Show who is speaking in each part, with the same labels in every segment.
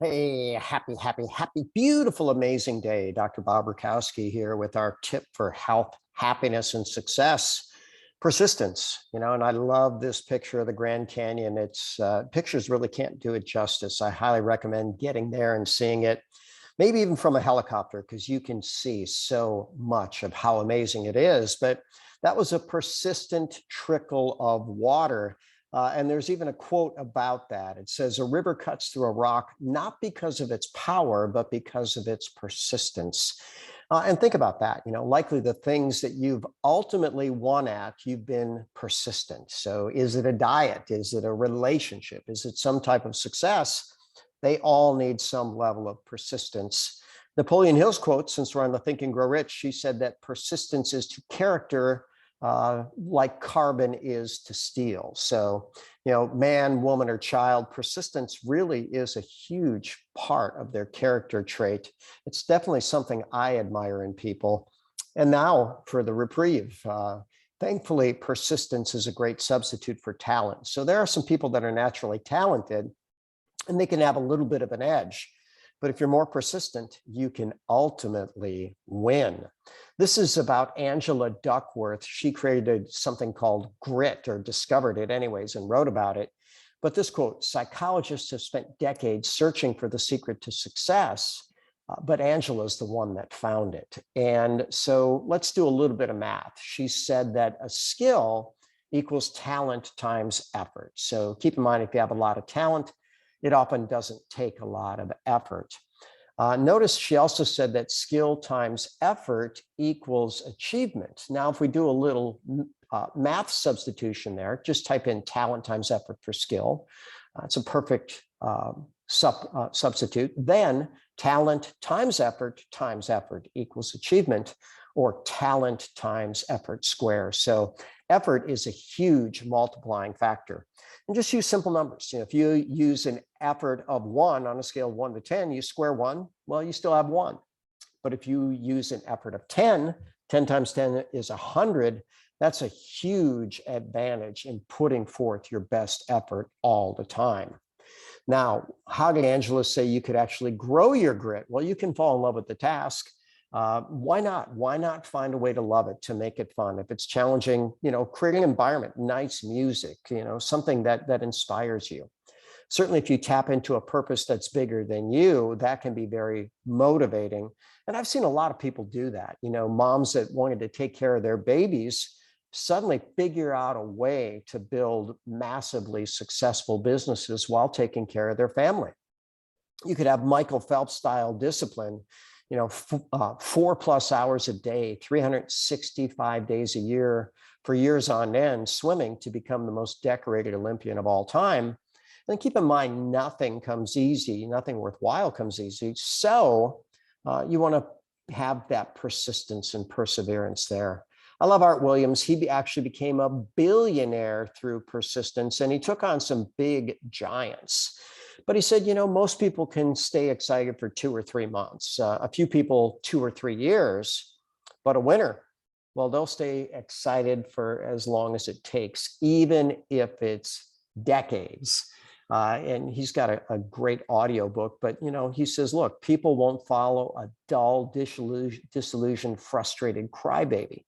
Speaker 1: Hey, happy, beautiful, amazing day. Dr. Bob Rakowski here with our tip for health, happiness, and success. Persistence, and I love this picture of the Grand Canyon. It's pictures really can't do it justice. I highly recommend getting there and seeing it, maybe even from a helicopter, because you can see so much of how amazing it is. But that was a persistent trickle of water. And there's even a quote about that. It says, "A river cuts through a rock, not because of its power, but because of its persistence." And think about that. Likely the things that you've ultimately won at, you've been persistent. So is it a diet? Is it a relationship? Is it some type of success? They all need some level of persistence. Napoleon Hill's quote, since we're on the Think and Grow Rich, she said that persistence is to character like carbon is to steel. So, man, woman, or child, persistence really is a huge part of their character trait. It's definitely something I admire in people. And now for the reprieve. Thankfully, persistence is a great substitute for talent. So there are some people that are naturally talented and they can have a little bit of an edge. But if you're more persistent, you can ultimately win. This is about Angela Duckworth. She created something called grit, or discovered it anyways, and wrote about it. But this quote: "Psychologists have spent decades searching for the secret to success, but Angela's the one that found it." And so let's do a little bit of math. She said that a skill equals talent times effort. So keep in mind, if you have a lot of talent, it often doesn't take a lot of effort. Notice she also said that skill times effort equals achievement. Now, if we do a little math substitution there, just type in talent times effort for skill. It's a perfect substitute. Then talent times effort equals achievement, or talent times effort squared. So effort is a huge multiplying factor. And just use simple numbers. If you use an effort of 1 on a scale of 1 to 10, you square 1, well, you still have 1. But if you use an effort of 10, 10 times 10 is 100. That's a huge advantage in putting forth your best effort all the time. Now, how did Angela say you could actually grow your grit? Well, you can fall in love with the task. Why not? Why not find a way to love it, to make it fun? If it's challenging, create an environment, nice music, something that inspires you. Certainly, if you tap into a purpose that's bigger than you, that can be very motivating. And I've seen a lot of people do that. Moms that wanted to take care of their babies suddenly figure out a way to build massively successful businesses while taking care of their family. You could have Michael Phelps style discipline, 4+ hours a day, 365 days a year for years on end, swimming to become the most decorated Olympian of all time. And keep in mind, nothing comes easy, nothing worthwhile comes easy. So you want to have that persistence and perseverance there. I love Art Williams. He actually became a billionaire through persistence, and he took on some big giants. But he said, most people can stay excited for 2 or 3 months, a few people 2 or 3 years, but a winner, well, they'll stay excited for as long as it takes, even if it's decades. And he's got a great audio book, but he says, look, people won't follow a dull, disillusioned, frustrated crybaby.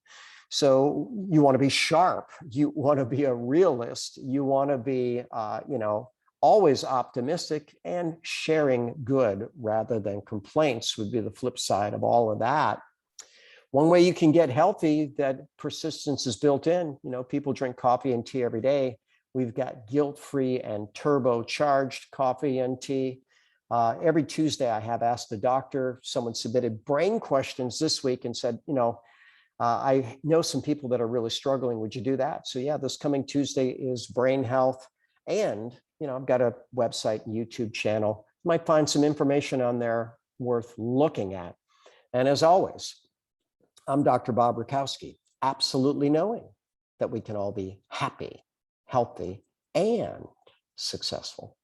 Speaker 1: So you want to be sharp. You want to be a realist. You want to be, always optimistic, and sharing good rather than complaints would be the flip side of all of that. One way you can get healthy, that persistence is built in. People drink coffee and tea every day. We've got guilt-free and turbocharged coffee and tea. Every Tuesday, I have Ask the Doctor. Someone submitted brain questions this week and said, I know some people that are really struggling. Would you do that? So yeah, this coming Tuesday is brain health. And, I've got a website and YouTube channel. You might find some information on there worth looking at. And as always, I'm Dr. Bob Rakowski, absolutely knowing that we can all be happy, healthy, and successful.